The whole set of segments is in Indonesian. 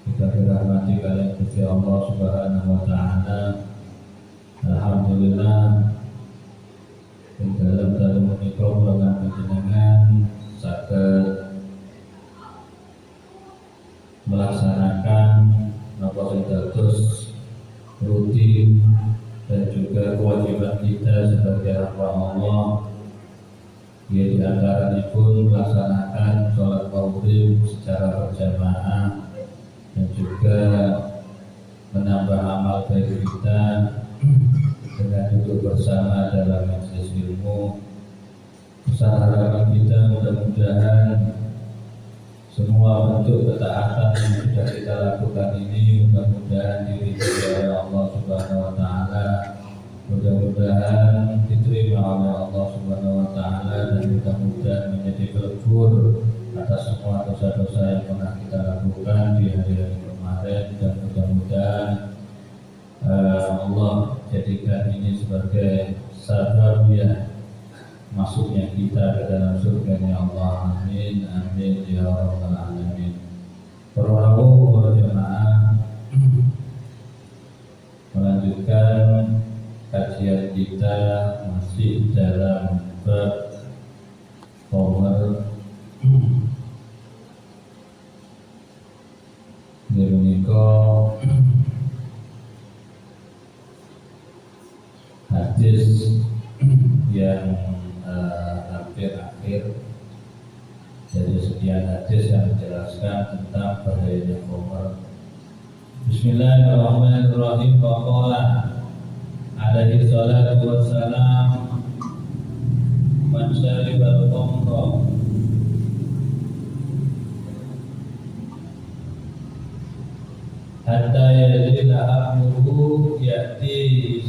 Kita dirahmati kalian Gusti Allah Subhanahu wa taala. Alhamdulillah ing dalem dalu menika kula panjenengan saged melaksanakan napa sing dados rutin dan juga kewajiban kita sebagai hamba Allah, yaitu diantaranya pun melaksanakan sholat maghrib secara berjamaah dan juga menambah amal baik kita dengan duduk bersama dalam majelis ilmu. Besar harapan kita mudah-mudahan semua bentuk ketaatan yang sudah kita lakukan ini mudah-mudahan diridhoi oleh Allah Subhanahu wa taala, mudah-mudahan diterima oleh Allah Subhanahu wa taala, dan mudah-mudahan menjadi pelebur atas semua dosa-dosa yang pernah kita lakukan di hari-hari kemarin, dan mudah-mudahan Allah jadikan ini sebagai sabab ya masuknya kita ke dalam surga-Nya Allah. Amin amin ya rabbal alamin. Para jemaah, melanjutkan kajian kita masih dalam bab Qomer. Menika hadis yang hampir akhir dari sekian hadis yang menjelaskan tentang bahayanya Qomer. Bismillahirrahmanirrahim. Waqala alaihi salatu wassalam, man syaribal khamra hatta yazila amruhu ya'ti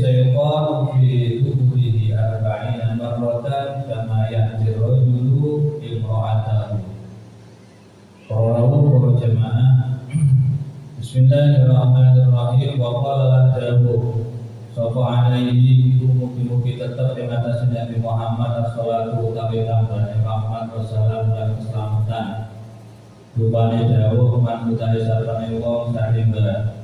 syaitan fi duburihi arba'ina marratan kama ya'ti rajulu imra'atahu. Rawahu jamaah. Bismillahirrahmanirrahim. Wa qala lahu sapa alaihi mugi-mugi tetap ing atas Nabi Muhammad sallallahu alaihi wasallam dan keselamatan. Rupane dawuh man utahe sapane wong salimba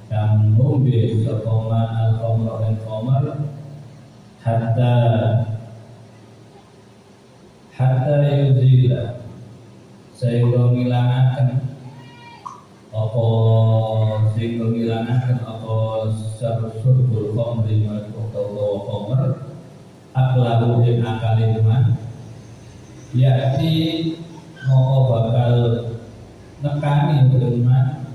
yang ngombe sokongan al-khamr dan khamar hatta yuzila sehingga ngilangaken apa syarsul khamri utawa khamr aklahu ing akale man yakti mau bakal nekani man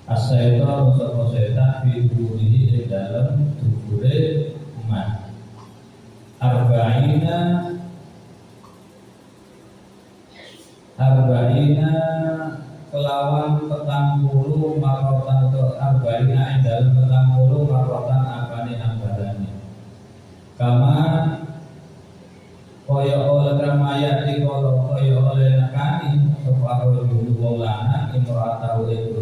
as-syaitan sapa setan fi duburihi di dalam dubure man arba'ina kelawan 40 marotan atau arba'ina dalam 40 marotan apane ambarane kama kaya oleh ramaya di kaya oleh nekani sapa dulu wong lanang imra'atahu ing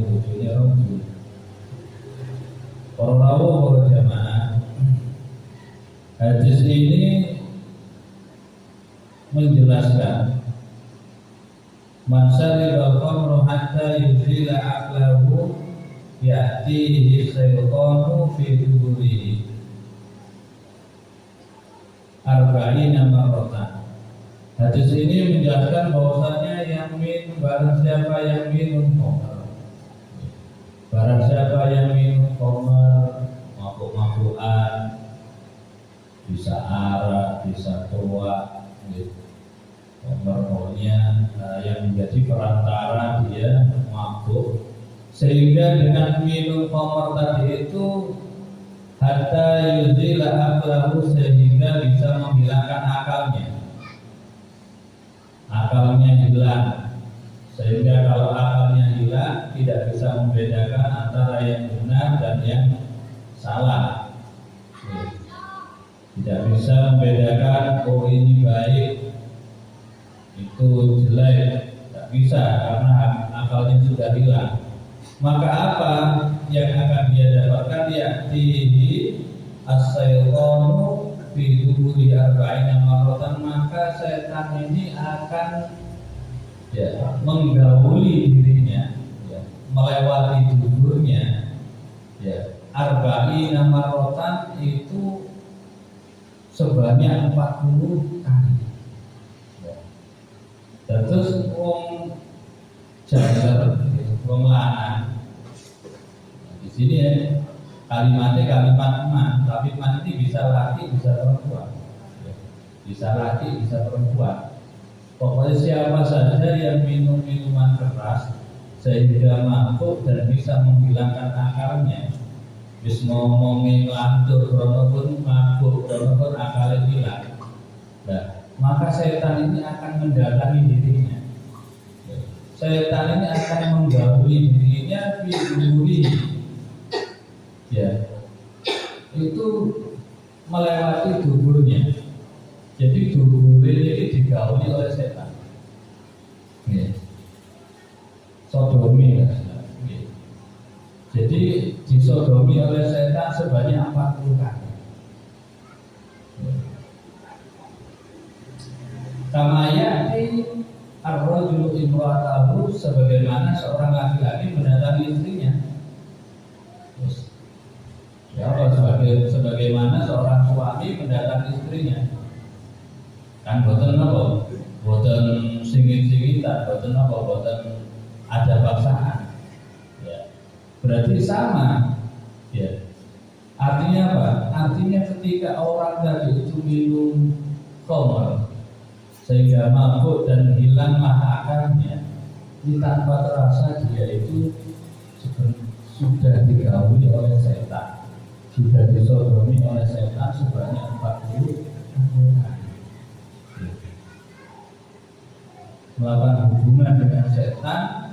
bojone rajul. Para jamaah, hadis ini menjelaskan man syaribal khamra hatta yuzila aqlahu ya'tihi syaitanu fi duburihi arba'ina marratan. Hadis ini menjelaskan bahwasanya barang siapa yang minum khamr, barang siapa yang minum khamr, mabuk-mabukan, bisa arak, bisa tua, pokoknya yang menjadi perantara dia mabuk, sehingga dengan minum khamr tadi itu hatta yuzila aqlahu sehingga bisa menghilangkan akalnya hilang, sehingga kalau akalnya hilang tidak bisa membedakan antara yang benar dan yang salah, tidak bisa membedakan oh ini baik itu jelek, tidak bisa karena akalnya sudah hilang. Maka apa yang akan dia dapatkan? Ya'tihi as-syaitanu fi duburi arba'ina marratan, maka setan ini akan menggauli dirinya, melewati duburnya, arba'ina marratan itu sebanyak 40 kali. Terus wong jaler, wong lanang. Di sini kalimatnya kalimat man, tapi man ini bisa laki, bisa perempuan. Bisa laki, bisa perempuan. Pokoknya siapa saja yang minum minuman keras sehingga mabuk dan bisa menghilangkan akalnya, bis ngomongin lantur, krono pun mabuk, krono pun akalnya hilang. Nah, maka setan ini akan mendatangi dirinya. Setan ini akan menggauli dirinya biduri, itu melewati duburnya. Jadi duburnya ini digauli oleh setan. Sodomi, jadi disodomi oleh setan sebanyak 40 kali. Kamayati ar-rajulu imra'atahu, sebagaimana seorang laki-laki mendatangi istrinya. Sebagaimana seorang suami mendatangi istrinya. Kan boten apa? Boten singit-singitan, boten apa? Boten ada paksaan. Berarti sama. Artinya apa? Artinya ketika orang tadi itu minum khamr sehingga mabuk dan hilanglah akalnya, tanpa terasa dia itu sudah digauli oleh setan, sudah disodomi oleh setan sebanyak 40 kali. Melakukan hubungan dengan setan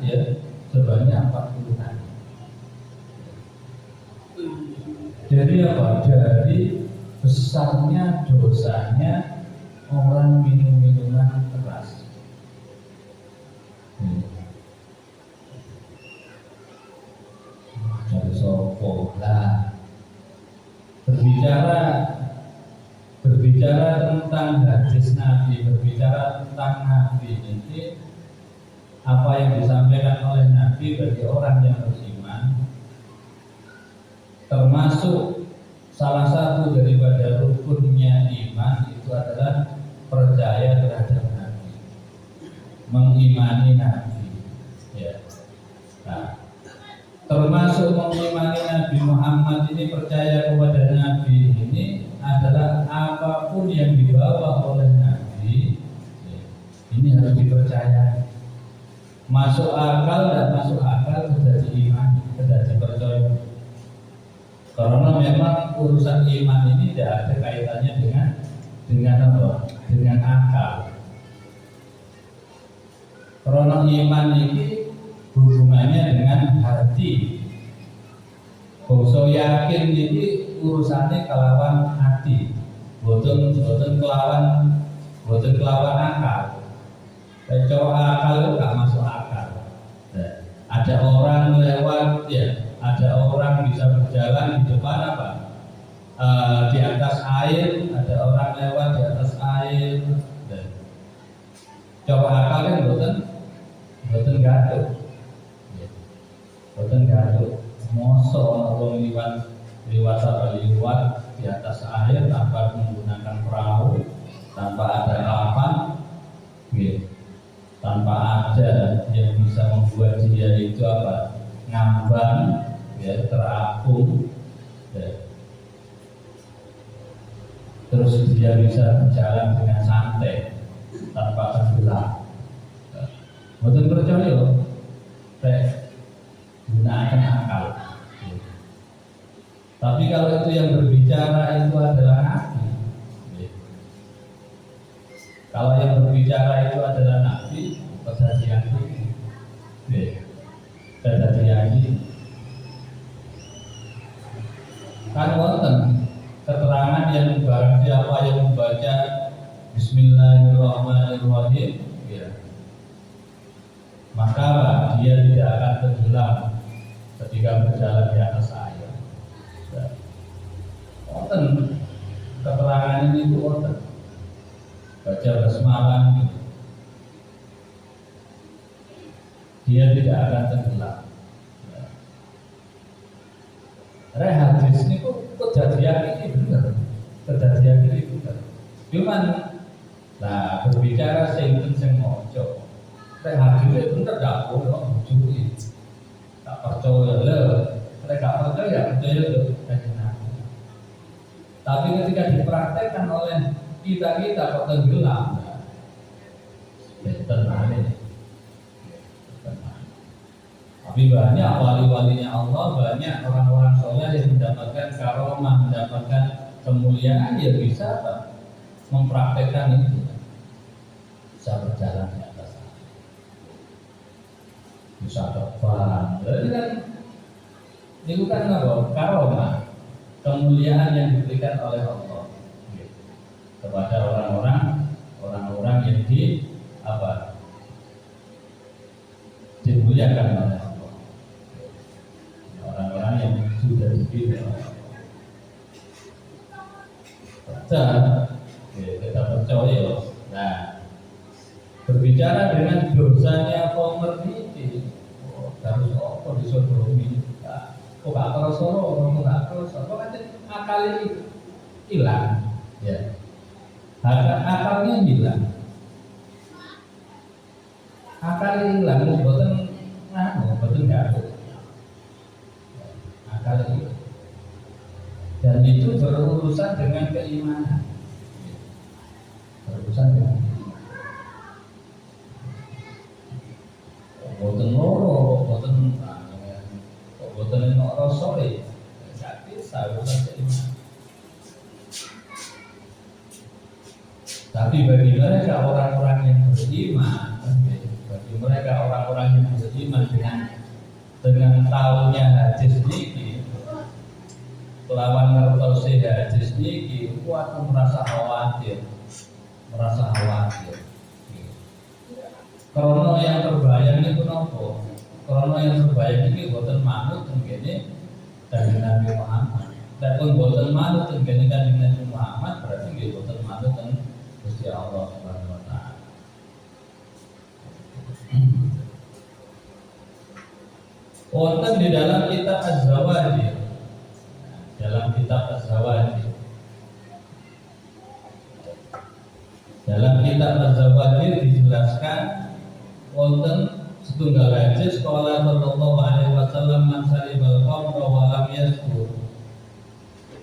sebanyak 40 kali. Jadi apa? Dari besarnya dosanya orang minum minuman keras. Dari sopo lah. Berbicara tentang hadis Nabi, berbicara tentang Nabi ini, apa yang disampaikan oleh Nabi bagi orang yang beriman, termasuk salah satu daripada rukunnya iman itu adalah percaya terhadap Nabi, mengimani Nabi. Nah, termasuk mengimani Nabi Muhammad ini, percaya kepada Nabi ini adalah apapun yang dibawa oleh Nabi, ini harus dipercaya. Masuk akal dan masuk akal sudah diimani, sudah dipercaya. Karena memang urusan iman ini tidak ada kaitannya dengan apa? Dengan akal. Karena iman ini hubungannya dengan hati. Bangsa yakin ini urusannya kelawan hati, boten kelawan akal. Kalau akal itu gak masuk akal. Ada orang lewat, ada orang bisa berjalan di depan apa? Di atas air, ada orang lewat di atas air. Coba akal kan boten gaduh. Mosok orang liwat di atas air tanpa menggunakan perahu, tanpa ada kapal, tanpa ada yang bisa membuat dia itu apa? Ngambang, terapung, terus dia bisa berjalan dengan santai tanpa tenggelam. Boten percaya loh, gunakan akal. Tapi kalau itu yang berbicara itu adalah Nabi, kalau yang berbicara itu adalah Nabi, pada diyakini, kan wonten keterangan yang barang siapa yang membaca Bismillahirrahmanirrahim, maka dia tidak akan tenggelam ketika berjalan di atas air. keterangan ini itu order baca basmalah gitu. Dia tidak akan tenggelam. Hadis ini kok kejadian ini benar, kejadian ini benar. Cuman, nah berbicara sing mojo, hadis ini benar tak boleh mencuri, tak percaya le, mereka percaya le. Tapi ketika dipraktekkan oleh kita kok tenggelam, tenang ini. Tapi banyak wali-walinya Allah, banyak orang-orang soleh yang mendapatkan karomah, mendapatkan kemuliaan, ya bisa mempraktekkan itu, bisa berjalan di atas, bisa terbang. Jadi kan itu kan karomah, kemuliaan yang diberikan oleh Allah kepada orang-orang yang dimuliakan oleh Allah. Orang-orang yang sudah dipilih kita percaya. Nah, berbicara dengan dosanya Homer ini, harus apa disodomi? Kok gak kerasa orang gak kerasa? Kok kan akal ini hilang, ya. Akalnya hilang. Akalnya hilang, betul nggak? Dan itu berurusan dengan keimanan, berurusan dengan boten loro, boten nek rasane sakit urusan keimanan. Tapi bagi mereka orang-orang yang beriman, bagi mereka orang-orang yang beriman dengan tahunya hadis ini, lawan ngertosi hadis niki kuat merasa khawatir. Karena yang terbayang itu nopo? Karena yang terbayang ini boten manut tengene dari Nabi Muhammad. Dan pun boten manut tengene dari Nabi Muhammad berarti nggih boten manut teng Gusti Allah Subhanahu wa taala. Wonten di dalam kitab Az-Zawajir, dalam kitab Az-Zawajir dijelaskan wonten setunggal hadis qala sallallahu alaihi wasallam man salibal khamra wa lam yaskur.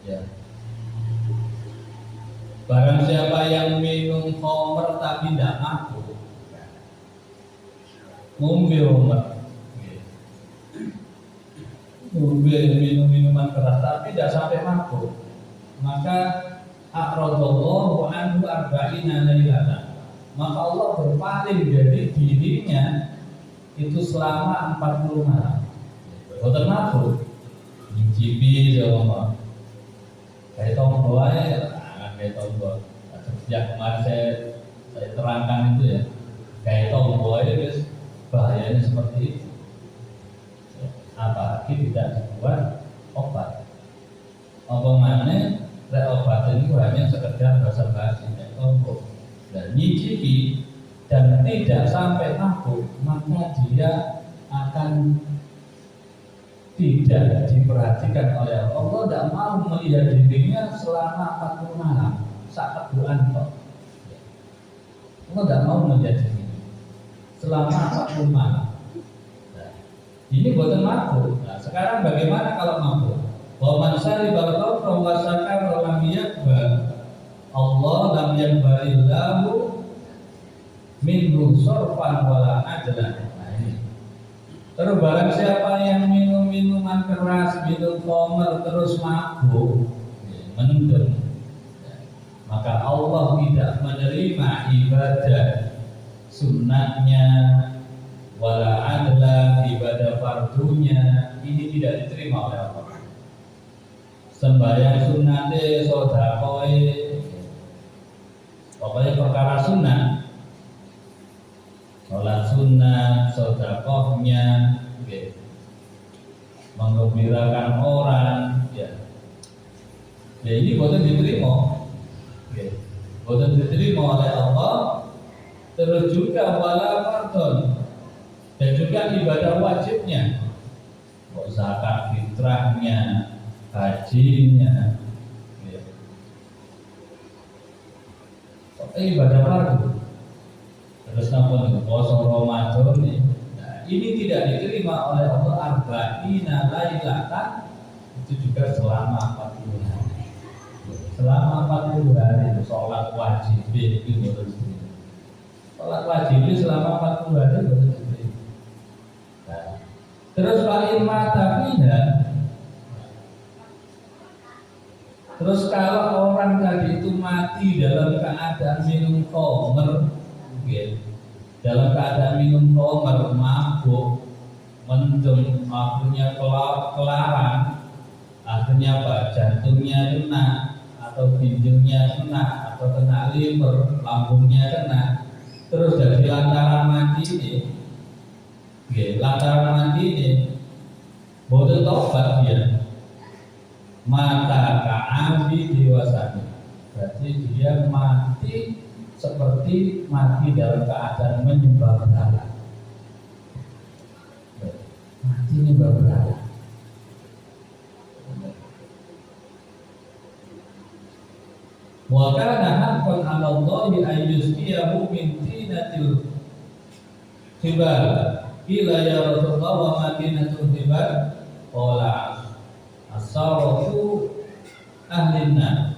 Ya. Barang siapa yang minum khamr tapi tidak mabuk, ngombe minum-minuman keras tapi tidak sampai mabuk, maka a'radallahu anhu arba'ina lailatan, maka Allah berpaling dari dirinya itu selama 40 malam. Boten mabuk, nyicipi sama kayak tombol aja, kayak tombol. Sejak kemarin saya terangkan itu ya, kayak tombol aja guys, bahayanya seperti itu. Apalagi tidak dibuat obat. Apa mana obat ini hanya sekedar basa-basi tombol dan nyicipi dan tidak sampai mabuk, maka dia akan tidak diperhatikan oleh Allah. Allah tidak mau melihat dirinya selama 40 malam saat teguhan kok. Allah tidak mau melihat dirinya selama 40 malam. Ini buatan mabuk. Nah, sekarang bagaimana kalau mabuk? Wa man syaribal khamra wa sakara lam yaqbal, Allah lam yaqbalillahu minhu sarfan wala adlan. Nah, ini. Terus barang siapa yang minum minuman keras, minum khamr terus mabuk, mendem, maka Allah tidak menerima ibadah sunnahnya, wala adla ibadah fardunya, ini tidak diterima oleh Allah. Sembahyang sunnate, sedekah, pokoknya perkara sunnah, sholat sunnah, sedekahnya, menggembirakan orang, ya ini boleh diterima. Boten diterima oleh Allah. Terus juga wala fardhon, dan juga ibadah wajibnya, zakat fitrahnya, hajinya, ibadah fardu. Terus namun puasa Ramadan nih, nah, ini tidak diterima oleh Allah. Arba'ina lailatan, itu juga selama 40 hari. Selama 40 hari sholat wajib itu harus diterima. Sholat wajib selama 40 hari harus diterima. Nah, terus paling mata pindah. Terus kalau orang tadi itu mati dalam keadaan minum khamr, dalam keadaan minum khamr, mabuk, mendem, akhirnya kelaran, akhirnya apa? Jantungnya kena, atau ginjalnya kena, atau kena liver, lambungnya kena, terus jadi lantaran mati ini, lantaran mati ini, bodoh tobat dia, mata ka'abi dewasa, berarti dia mati seperti mati dalam keadaan menyembah berhala. Mati menyembah berhala. Wa kana haqqan 'ala Allahi an yusqiyahu min tinatil hibal. Qila ya Rasulullah wa ma tinatul hibal? Qala as-sawfu ahlina.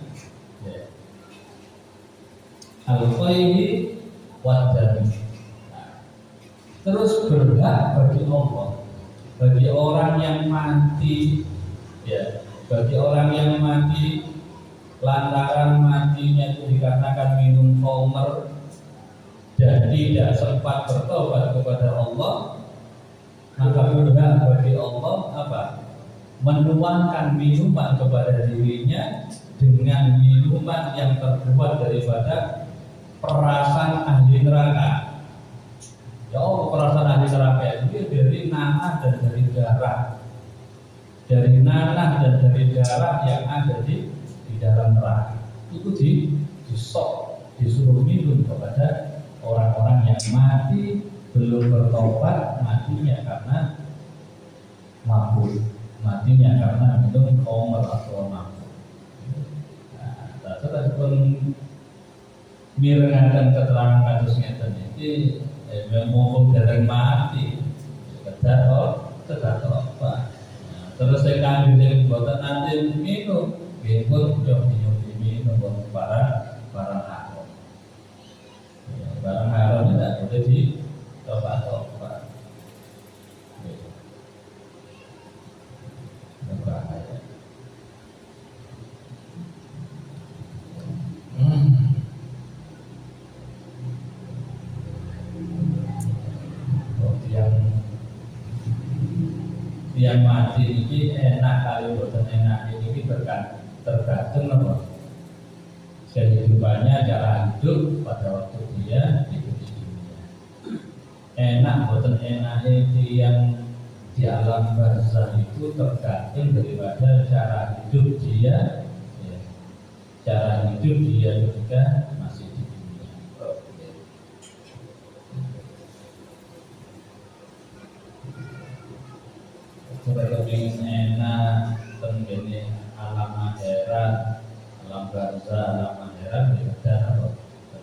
Al-Faihi Wadani. Terus berhak bagi Allah, bagi orang yang mati, bagi orang yang mati lantaran matinya itu dikarenakan minum khamr dan tidak sempat bertobat kepada Allah, maka berhak bagi Allah apa? Menuangkan minuman kepada dirinya dengan minuman yang terbuat daripada perasan ahli neraka. Ya Allah, perasan ahli neraka itu dari nanah dan dari darah, dari nanah dan dari darah yang ada di dalam neraka. Itu disok, disuruh minum kepada orang-orang yang mati belum bertobat, matinya karena mabuk, matinya karena minum khamr atau mabuk. Nah, terus pun mirengaken keterangan kasusnya tadi ngomong dari mati kedah apa. Terus saya kandil buatan nanti minum pun minum para haram. Barang haram tidak boleh ditobat-tobat. Bahaya. Yang mati ini enak kali boten enak ini tergantung apa kehidupannya, cara hidup pada waktu dia hidup di dunia. Enak boten enak itu yang di alam barzah itu tergantung daripada cara hidup dia, cara hidup dia ketika masih di dunia. Kalau ingin enak, tenggene alam akhirat, alam barzah, alam akhirat,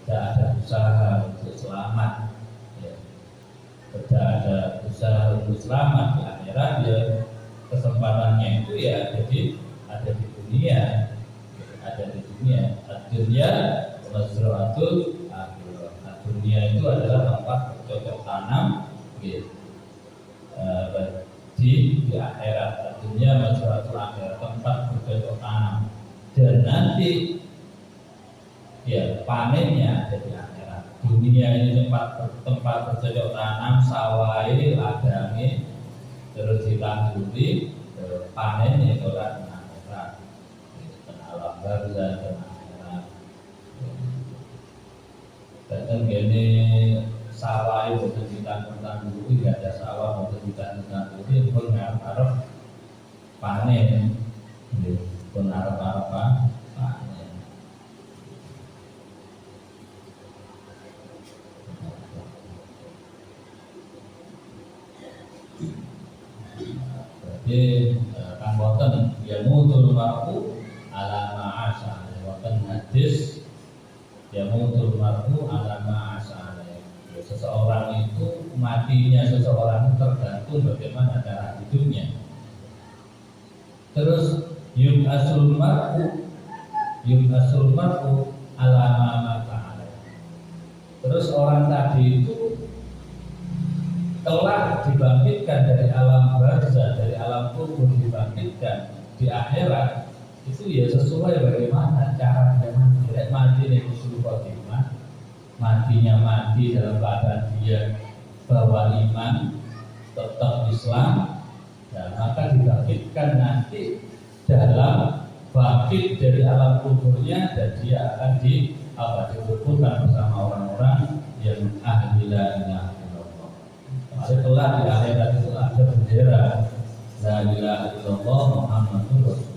ada usaha untuk selamat, ada usaha untuk selamat di akhirat. Ya kesempatannya itu ya ada di dunia, Dunia mazra'atul akhirah. Dunia itu adalah tempat bercocok tanam, di akhirat. Dunia mazra'atul akhirah, tempat bercocok tanam, dan nanti panennya ada di akhirat. Dunia ini tempat bercocok tanam, sawai, ladangi, terus ditangguti, panennya itu kan akhirat. Alam barzah dan akhirat. Dan gini sawah itu ditangguti, tidak ada sawah untuk ditangguti, pun ngarep panen, pun ngarep panen. hadis yamutul mar'u ala ma as'aleh. Seseorang itu matinya seseorang tergantung bagaimana cara hidupnya. Terus yub'asul mar'u ala ma mata alaih. Terus orang tadi itu telah dibangkitkan dari alam barzah, dari alam kubur, dibangkitkan di akhirat. Itu ya sesuai bagaimana cara dia mati dari usul khotimah, matinya mati dalam keadaan dia bawa iman, tetap Islam, dan maka dibangkitkan nanti dalam bangkit dari alam kuburnya, dan dia akan dikuburkan bersama orang-orang yang ahli la ilaha illallah. Setelah di akhirat itu ada bendera la ilaha illallah Muhammadur Rasulullah.